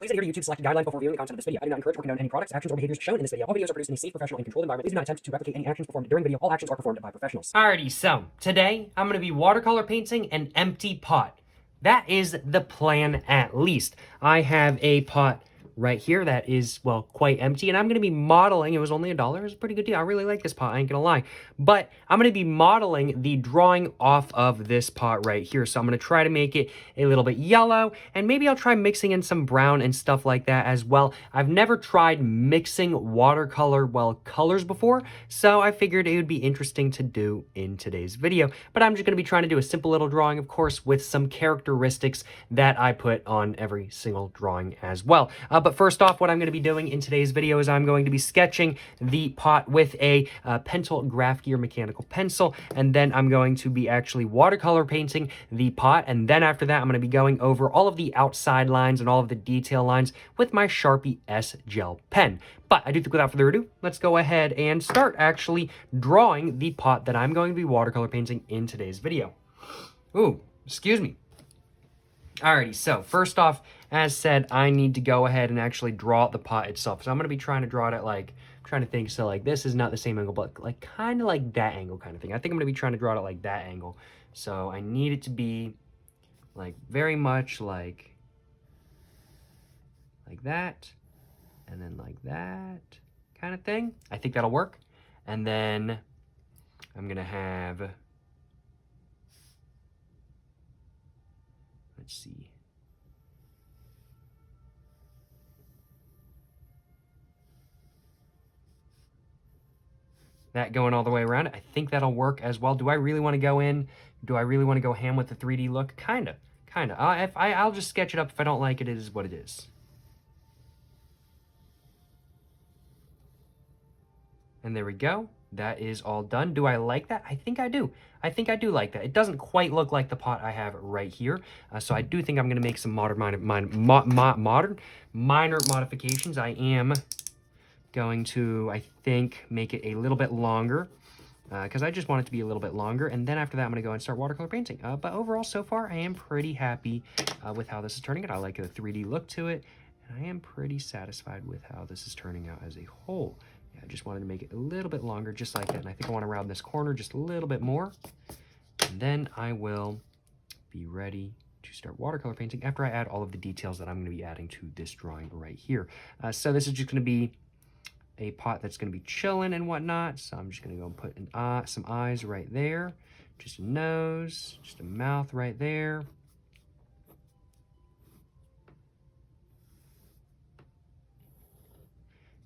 Please adhere to YouTube's selected guidelines before viewing the content of this video. I do not encourage or condone any products, actions, or behaviors shown in this video. All videos are produced in a safe, professional, and controlled environment. Please do not attempt to replicate any actions performed during the video. All actions are performed by professionals. Alrighty, so today I'm going to be watercolor painting an empty pot. That is the plan, at least. I have a pot right here that is, well, quite empty, and I'm going to be modeling. It was only $1. It was a pretty good deal. I really like this pot, I ain't gonna lie. But I'm going to be modeling the drawing off of this pot right here. So I'm going to try to make it a little bit yellow, and maybe I'll try mixing in some brown and stuff like that as well. I've never tried mixing watercolor, well, colors before, so I figured it would be interesting to do in today's video. But I'm just going to be trying to do a simple little drawing, of course, with some characteristics that I put on every single drawing as well. But first off, what I'm going to be doing in today's video is I'm going to be sketching the pot with a pencil graph gear mechanical pencil, and then I'm going to be actually watercolor painting the pot, and then after that I'm going to be going over all of the outside lines and all of the detail lines with my Sharpie S gel pen. But I do think without further ado, let's go ahead and start actually drawing the pot that I'm going to be watercolor painting in today's video. Ooh, excuse me. Alrighty, so first off, as said, I need to go ahead and actually draw the pot itself. So I'm going to be trying to draw it at like, I'm trying to think, so like this is not the same angle, but like kind of like that angle kind of thing. I think I'm going to be trying to draw it at like that angle. So I need it to be like very much like that, and then like that kind of thing. I think that'll work. And then I'm going to have, let's see. That going all the way around it. I think that'll work as well. Do I really want to go in? Do I really want to go ham with the 3D look? Kinda. I'll just sketch it up. If I don't like it, it is what it is. And there we go. That is all done. Do I like that? I think I do. I think I do like that. It doesn't quite look like the pot I have right here. So I do think I'm going to make some minor modifications. I am going to, I think, make it a little bit longer because I just want it to be a little bit longer. And then after that, I'm going to go and start watercolor painting. But overall, so far, I am pretty happy with how this is turning out. I like the 3D look to it, and I am pretty satisfied with how this is turning out as a whole. Yeah, I just wanted to make it a little bit longer, just like that. And I think I want to round this corner just a little bit more. And then I will be ready to start watercolor painting after I add all of the details that I'm going to be adding to this drawing right here. So this is just going to be a pot that's going to be chilling and whatnot. So I'm just going to go and put some eyes right there, just a nose, just a mouth right there.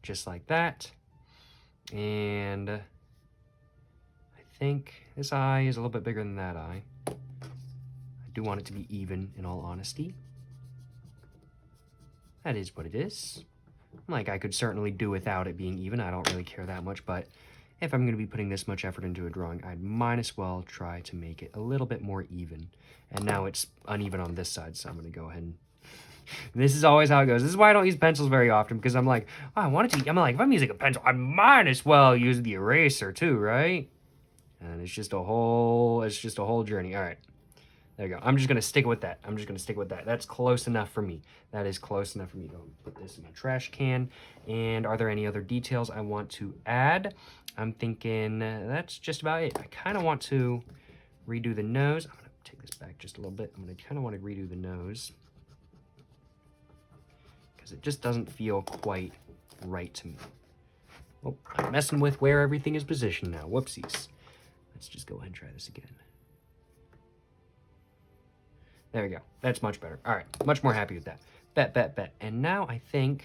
Just like that. And I think this eye is a little bit bigger than that eye. I do want it to be even, in all honesty. That is what it is. Like, I could certainly do without it being even. I don't really care that much, but if I'm going to be putting this much effort into a drawing, I might as well try to make it a little bit more even. And now it's uneven on this side, so I'm going to go ahead and... This is always how it goes. This is why I don't use pencils very often, because I'm like, oh, I'm like, if I'm using a pencil, I might as well use the eraser too, right? And it's just a whole journey. All right. There you go. I'm just going to stick with that. That's close enough for me. That is close enough for me. Go put this in my trash can. And are there any other details I want to add? I'm thinking that's just about it. I kind of want to redo the nose. I'm going to take this back just a little bit. I'm going to kind of want to redo the nose, because it just doesn't feel quite right to me. Oh, I'm messing with where everything is positioned now. Whoopsies. Let's just go ahead and try this again. There we go. That's much better. All right. Much more happy with that. Bet. And now I think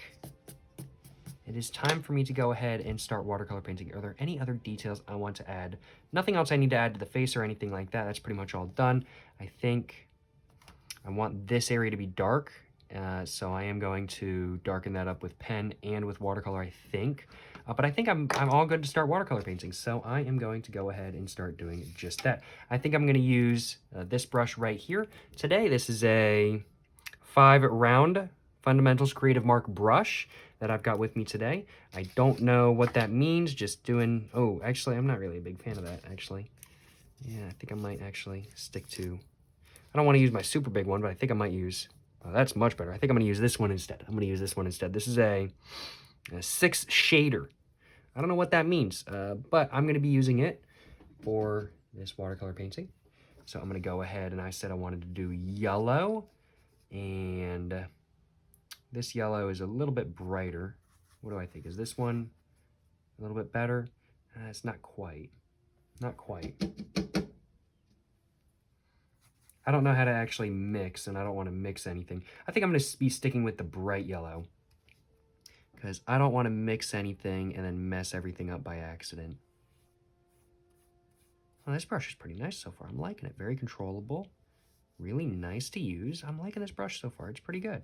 it is time for me to go ahead and start watercolor painting. Are there any other details I want to add? Nothing else I need to add to the face or anything like that. That's pretty much all done. I think I want this area to be dark. So I am going to darken that up with pen and with watercolor, I think. But I think I'm all good to start watercolor painting. So I am going to go ahead and start doing just that. I think I'm going to use this brush right here. Today, this is a 5 round Fundamentals Creative Mark brush that I've got with me today. I don't know what that means, just doing... Oh, actually, I'm not really a big fan of that, actually. Yeah, I think I might actually stick to... I don't want to use my super big one, but I think I might use Oh, that's much better. I think I'm going to use this one instead. I'm going to use this one instead. This is a 6 shader. I don't know what that means, but I'm going to be using it for this watercolor painting. So I'm going to go ahead, and I said I wanted to do yellow, and this yellow is a little bit brighter. What do I think? Is this one a little bit better? It's not quite. Not quite. I don't know how to actually mix, and I don't want to mix anything. I think I'm going to be sticking with the bright yellow, because I don't want to mix anything and then mess everything up by accident. Well, this brush is pretty nice so far. I'm liking it. Very controllable. Really nice to use. I'm liking this brush so far. It's pretty good.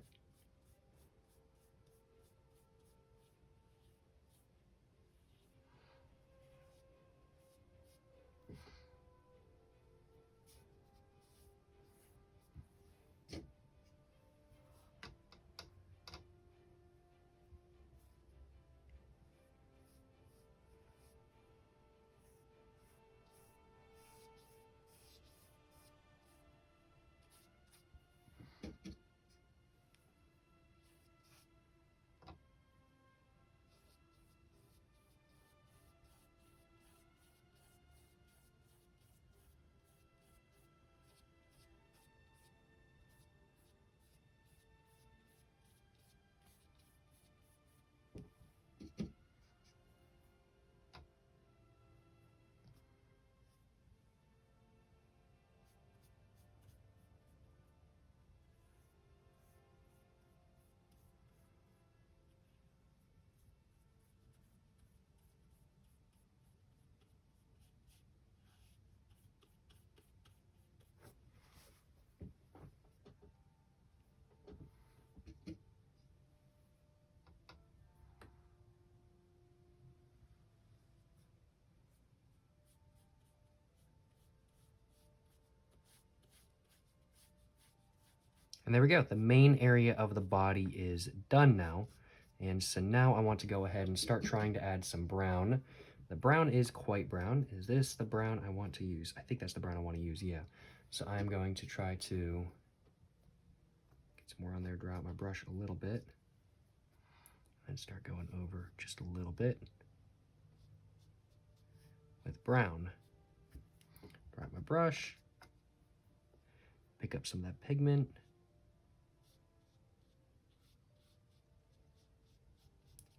And there we go. The main area of the body is done now. And so now I want to go ahead and start trying to add some brown. The brown is quite brown. Is this the brown I want to use? I think that's the brown I want to use, yeah. So I'm going to try to get some more on there, draw out my brush a little bit, and start going over just a little bit with brown. Draw out my brush, pick up some of that pigment,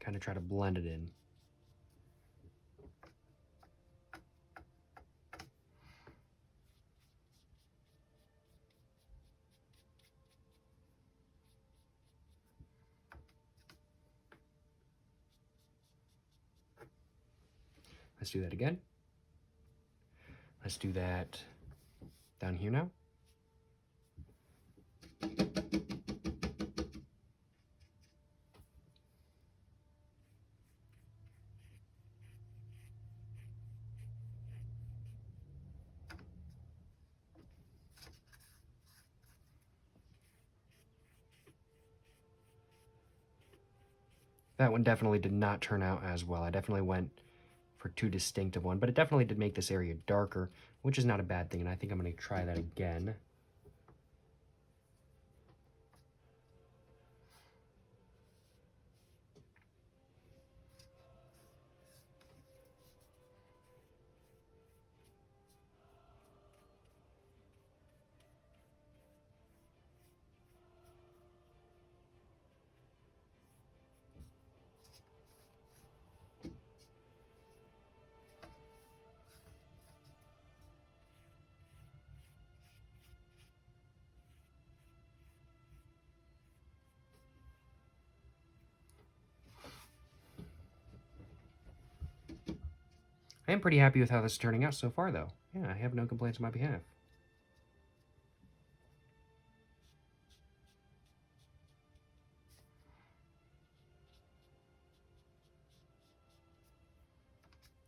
kind of try to blend it in. Let's do that again. Let's do that down here now. That one definitely did not turn out as well. I definitely went for too distinct of one, but it definitely did make this area darker, which is not a bad thing, and I think I'm going to try that again. I am pretty happy with how this is turning out so far, though. Yeah, I have no complaints on my behalf.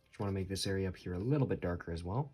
Just want to make this area up here a little bit darker as well.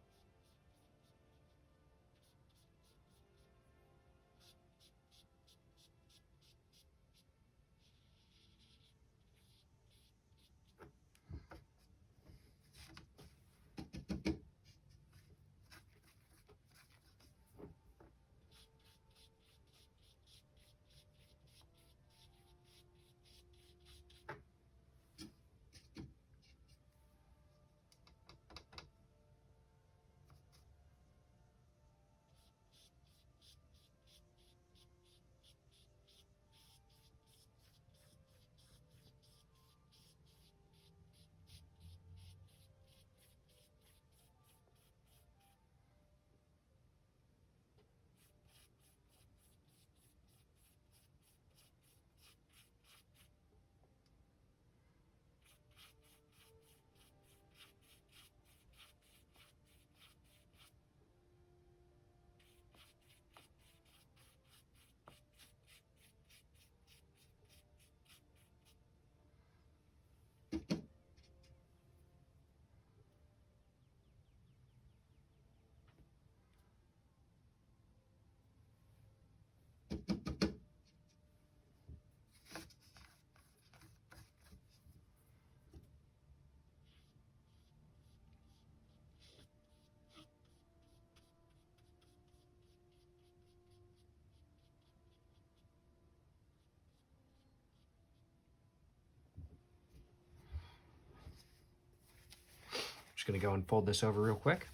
going to go and fold this over real quick.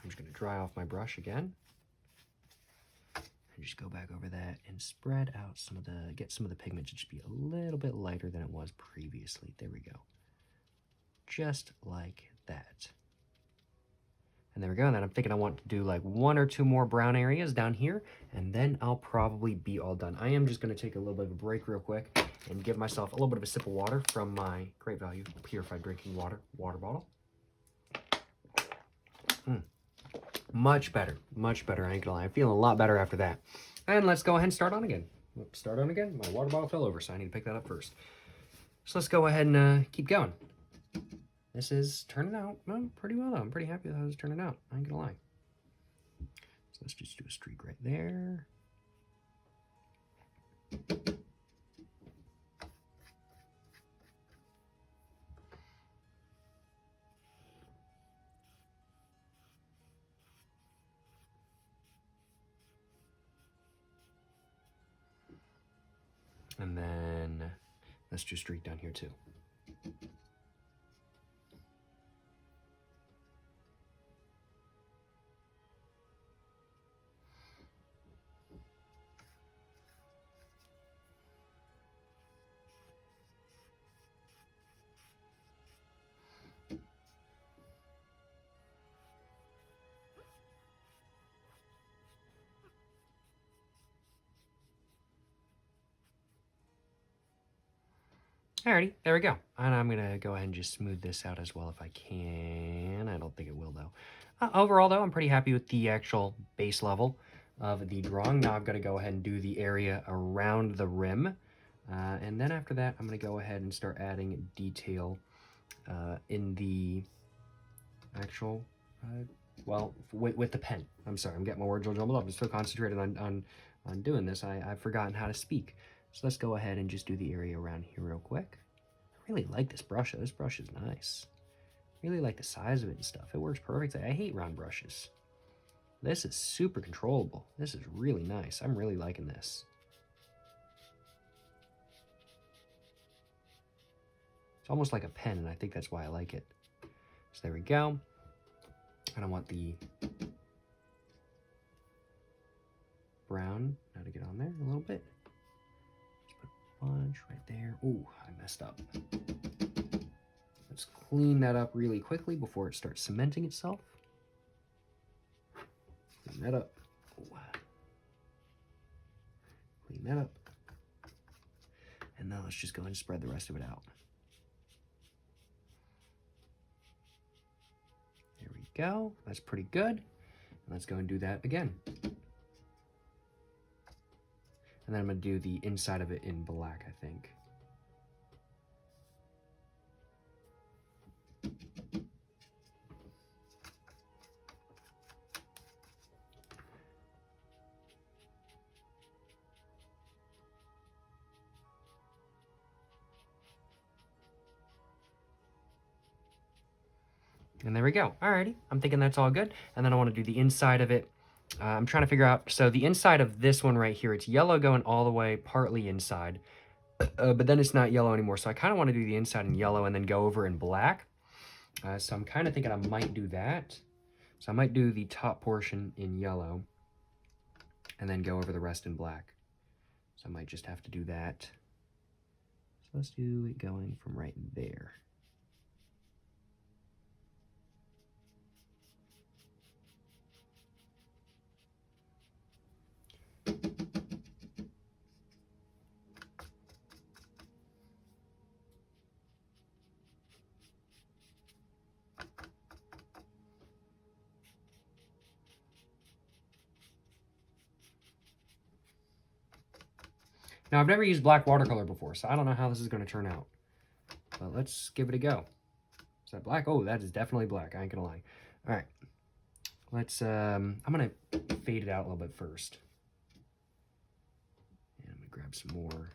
I'm just going to dry off my brush again. And just go back over that and spread out get some of the pigment to just be a little bit lighter than it was previously. There we go. Just like that. And there we go. And then I'm thinking I want to do like 1 or 2 more brown areas down here, and then I'll probably be all done. I am just going to take a little bit of a break real quick and give myself a little bit of a sip of water from my Great Value Purified Drinking Water bottle. Much better, I ain't gonna lie. I'm feeling a lot better after that. And let's go ahead and start on again. Oops, start on again. My water bottle fell over, so I need to pick that up first. So let's go ahead and keep going. This is turning out pretty well, though. I'm pretty happy with how it's turning out. I ain't gonna lie. So let's just do a streak right there. And then let's just streak down here too. Alrighty, there we go. And I'm gonna go ahead and just smooth this out as well if I can. I don't think it will though. Overall though, I'm pretty happy with the actual base level of the drawing. Now I've got to go ahead and do the area around the rim. And then after that, I'm gonna go ahead and start adding detail in the actual, well, with the pen. I'm sorry, I'm getting my words all jumbled up. I'm still concentrated on doing this. I've forgotten how to speak. So let's go ahead and just do the area around here real quick. I really like this brush. This brush is nice. Really like the size of it and stuff. It works perfectly. I hate round brushes. This is super controllable. This is really nice. I'm really liking this. It's almost like a pen, and I think that's why I like it. So there we go. And I want the brown now to get on there a little bit. Bunch right there. Oh, I messed up. Let's clean that up really quickly before it starts cementing itself. Clean that up. Ooh. Clean that up. And now let's just go and spread the rest of it out. There we go. That's pretty good. Let's go and do that again. And then I'm going to do the inside of it in black, I think. And there we go. Alrighty, I'm thinking that's all good. And then I want to do the inside of it. I'm trying to figure out, so the inside of this one right here, it's yellow going all the way partly inside, but then it's not yellow anymore. So I kind of want to do the inside in yellow and then go over in black. So I'm kind of thinking I might do that. So I might do the top portion in yellow and then go over the rest in black. So I might just have to do that. So let's do it going from right there. Now, I've never used black watercolor before, so I don't know how this is going to turn out. But let's give it a go. Is that black? Oh, that is definitely black. I ain't going to lie. All right. Let's, I'm going to fade it out a little bit first. And I'm going to grab some more.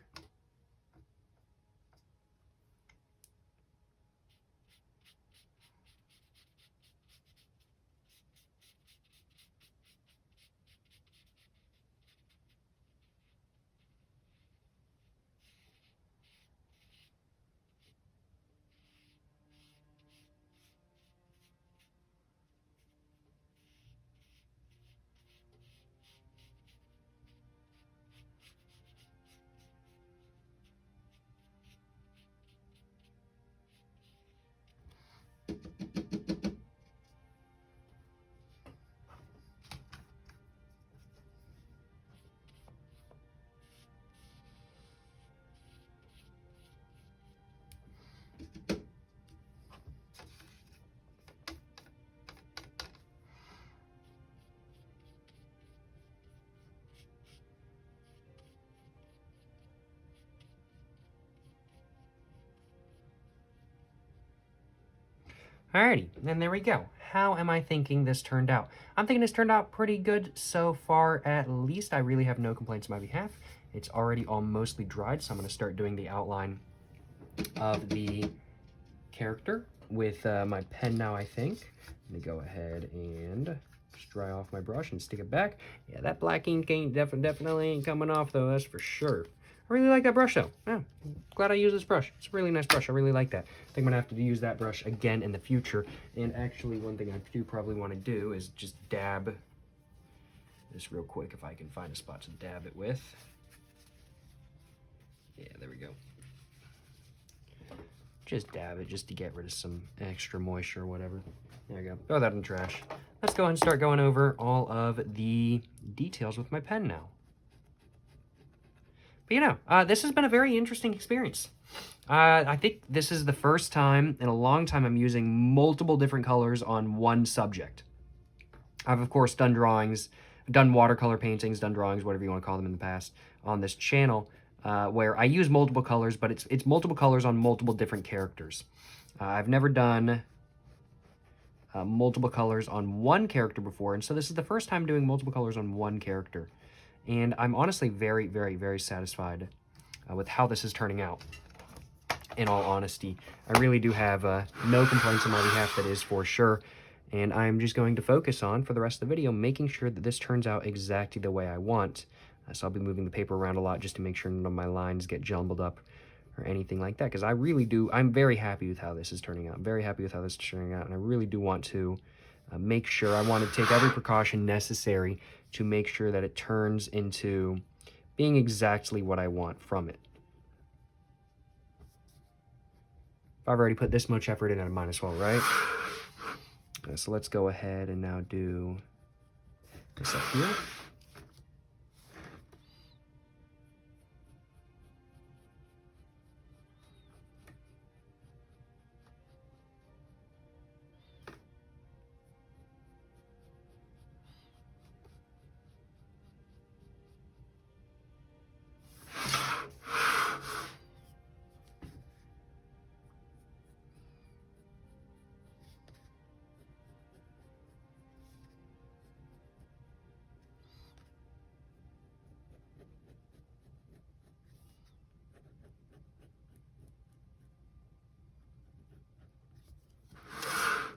Alrighty, and there we go. How am I thinking this turned out? I'm thinking this turned out pretty good so far, at least. I really have no complaints on my behalf. It's already all mostly dried, so I'm going to start doing the outline of the character with my pen now, I think. Let me go ahead and just dry off my brush and stick it back. Yeah, that black ink ain't definitely ain't coming off, though, that's for sure. I really like that brush, though. Yeah, glad I used this brush. It's a really nice brush. I really like that. I think I'm going to have to use that brush again in the future. And actually, one thing I do probably want to do is just dab this real quick if I can find a spot to dab it with. Yeah, there we go. Just dab it just to get rid of some extra moisture or whatever. There you go. Throw that in the trash. Let's go ahead and start going over all of the details with my pen now. But you know, this has been a very interesting experience. I think this is the first time in a long time I'm using multiple different colors on one subject. I've, of course, done drawings, done watercolor paintings, done drawings, whatever you want to call them in the past, on this channel, where I use multiple colors, but it's multiple colors on multiple different characters. I've never done multiple colors on one character before, and so this is the first time doing multiple colors on one character. And I'm honestly very, very, very satisfied with how this is turning out, in all honesty. I really do have no complaints on my behalf, that is for sure. And I'm just going to focus on, for the rest of the video, making sure that this turns out exactly the way I want. So I'll be moving the paper around a lot just to make sure none of my lines get jumbled up or anything like that. Because I really do, I'm very happy with how this is turning out. I'm very happy with how this is turning out. And I really do want to make sure, I want to take every precaution necessary to make sure that it turns into being exactly what I want from it. If I've already put this much effort in, I might as well, right? So let's go ahead and now do this up here.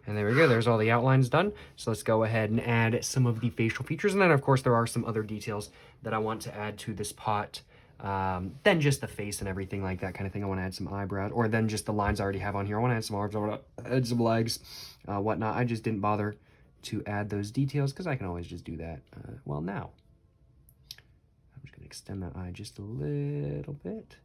And there we go, there's all the outlines done. So let's go ahead and add some of the facial features. And then of course there are some other details that I want to add to this pot than just the face and everything like that kind of thing. I want to add some eyebrows, or then just the lines I already have on here. I want to add some arms, I want to add some legs, whatnot. I just didn't bother to add those details because I can always just do that, well, now. I'm just going to extend that eye just a little bit.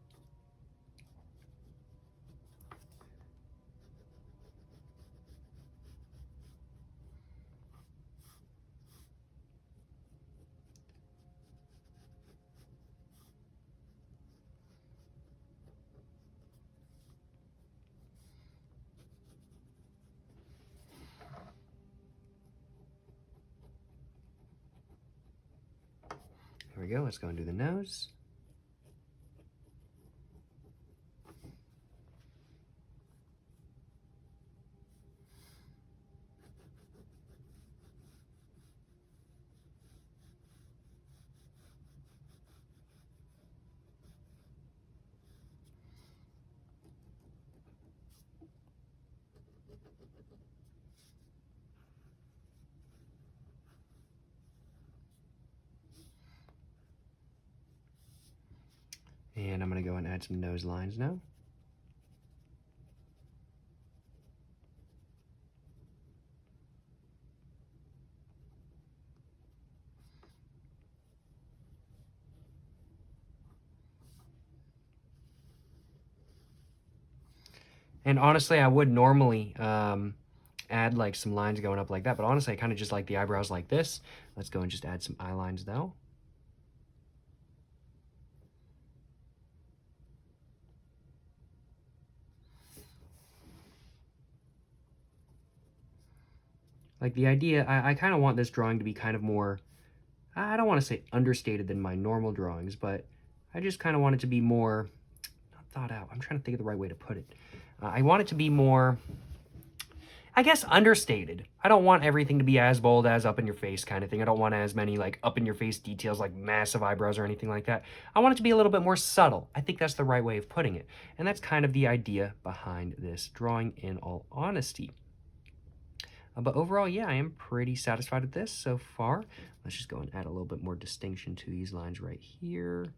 There we go, let's go and do the nose. And I'm going to go and add some nose lines now. And honestly, I would normally add like some lines going up like that, but honestly, I kind of just like the eyebrows like this. Let's go and just add some eye lines now. Like the idea, I kind of want this drawing to be kind of more, I don't want to say understated than my normal drawings, but I just kind of want it to be more, not thought out. I'm trying to think of the right way to put it. I want it to be more, I guess, understated. I don't want everything to be as bold as up in your face kind of thing. I don't want as many like up in your face details like massive eyebrows or anything like that. I want it to be a little bit more subtle. I think that's the right way of putting it. And that's kind of the idea behind this drawing, in all honesty. But overall, yeah, I am pretty satisfied with this so far. Let's just go and add a little bit more distinction to these lines right here.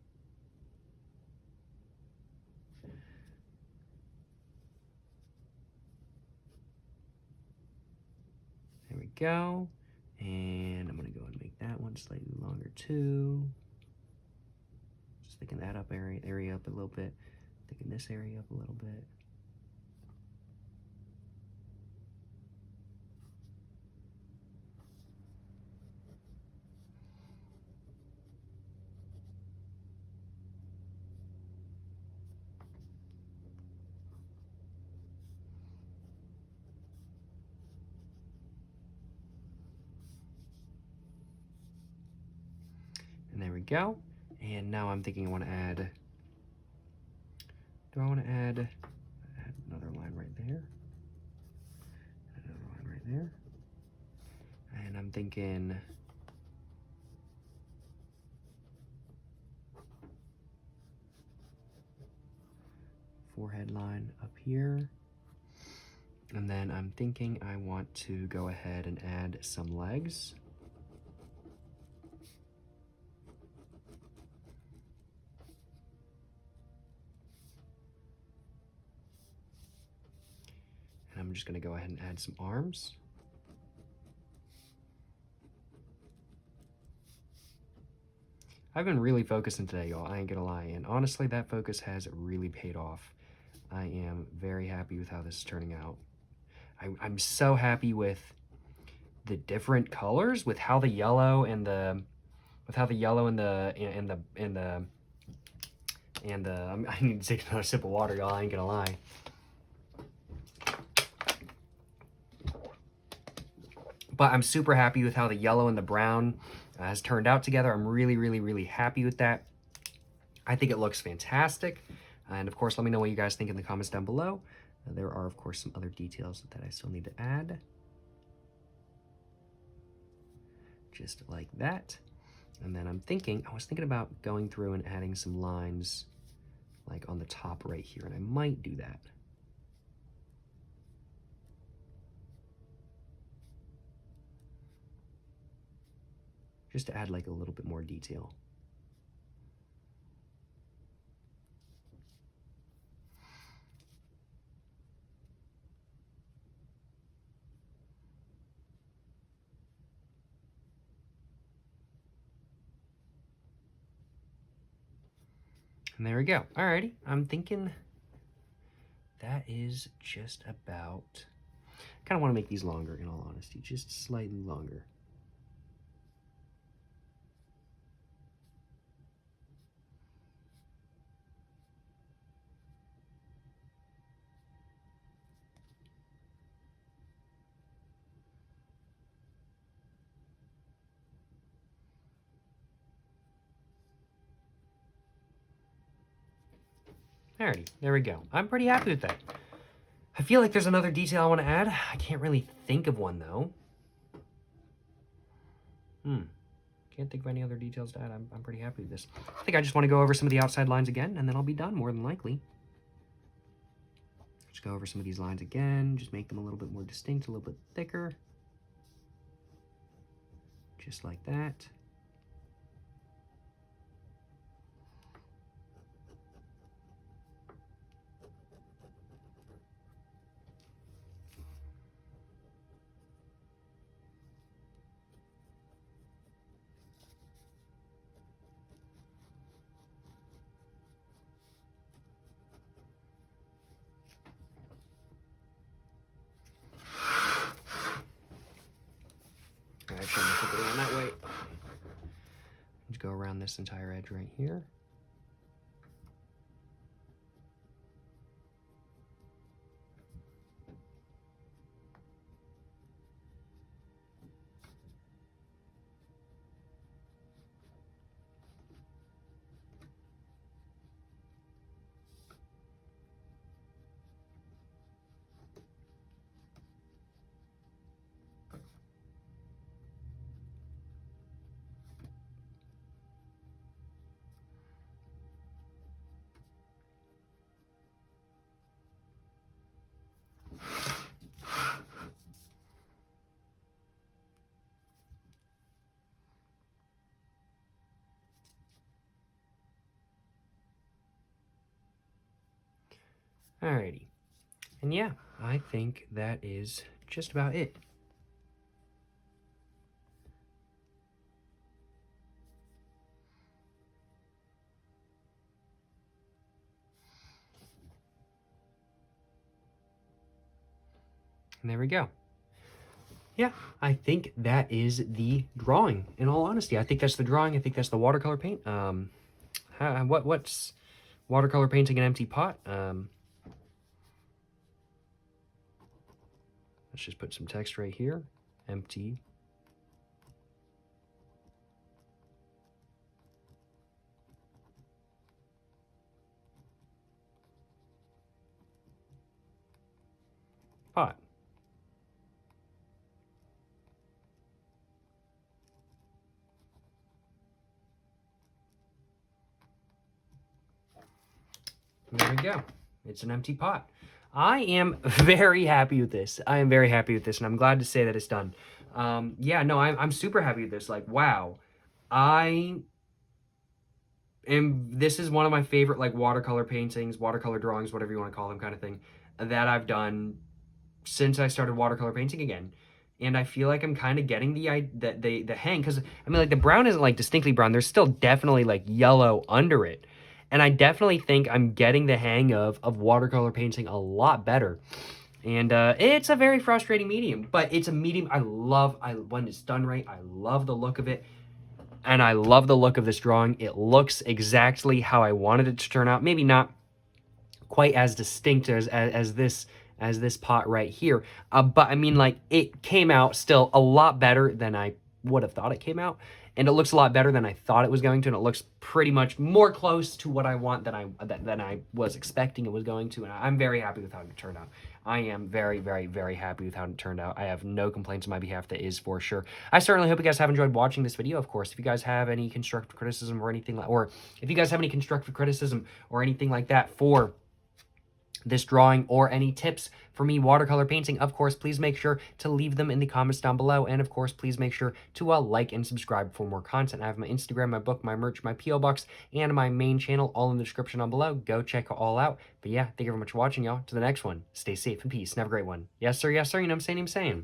There we go. And I'm going to go and make that one slightly longer too. Just thicking that up area up a little bit. Thicken this area up a little bit. And there we go. And now I'm thinking I want to add, do I want to add another line right there? Another line right there. And I'm thinking forehead line up here. And then I'm thinking I want to go ahead and add some legs. And I'm just going to go ahead and add some arms. I've been really focusing today, y'all. I ain't gonna lie. And honestly, that focus has really paid off. I am very happy with how this is turning out. I'm so happy with the different colors, with how the yellow and the, I need to take another sip of water, y'all. I ain't gonna lie. But I'm super happy with how the yellow and the brown has turned out together. I'm really, really, really happy with that. I think it looks fantastic. And of course, let me know what you guys think in the comments down below. There are, of course, some other details that I still need to add. Just like that. And then I was thinking about going through and adding some lines like on the top right here, and I might do that. Just to add like a little bit more detail. And there we go. Alrighty, I'm thinking that is just about, kind of want to make these longer in all honesty, just slightly longer. Alrighty, there we go. I'm pretty happy with that. I feel like there's another detail I want to add. I can't really think of one though. Can't think of any other details to add. I'm pretty happy with this. I think I just want to go over some of the outside lines again, and then I'll be done, more than likely. Just go over some of these lines again, just make them a little bit more distinct, a little bit thicker. Just like that. Actually, I'm gonna flip it around that way. Just go around this entire edge right here. Alrighty. And yeah, I think that is just about it. And there we go. Yeah, I think that is the drawing. In all honesty, I think that's the drawing. I think that's the watercolor paint. What's watercolor painting an empty pot? Let's just put some text right here. Empty pot. There we go. It's an empty pot. I am very happy with this. I am very happy with this, and I'm glad to say that it's done. Yeah, no, I'm super happy with this. Like, wow. This is one of my favorite, like, watercolor paintings, watercolor drawings, whatever you want to call them, kind of thing, that I've done since I started watercolor painting again. And I feel like I'm kind of getting the hang, because, I mean, like, the brown isn't, like, distinctly brown. There's still definitely, like, yellow under it. And I definitely think I'm getting the hang of watercolor painting a lot better. And it's a very frustrating medium, but it's a medium I love. When it's done right, I love the look of it. And I love the look of this drawing. It looks exactly how I wanted it to turn out. Maybe not quite as distinct as this pot right here. But I mean, like, it came out still a lot better than I would have thought it came out. And it looks a lot better than I thought it was going to. And it looks pretty much more close to what I want than I was expecting it was going to. And I'm very happy with how it turned out. I am very, very, very happy with how it turned out. I have no complaints on my behalf, that is for sure. I certainly hope you guys have enjoyed watching this video. Of course, if you guys have any constructive criticism or anything like, or if you guys have any constructive criticism or anything like that for this drawing, or any tips for me watercolor painting, of course, please make sure to leave them in the comments down below. And of course, please make sure to like and subscribe for more content. I have my Instagram, my book, my merch, my PO box, and my main channel all in the description down below. Go check it all out. But yeah, thank you very much for watching, y'all. To the next one, stay safe and peace and have a great one. Yes sir, you know what I'm saying.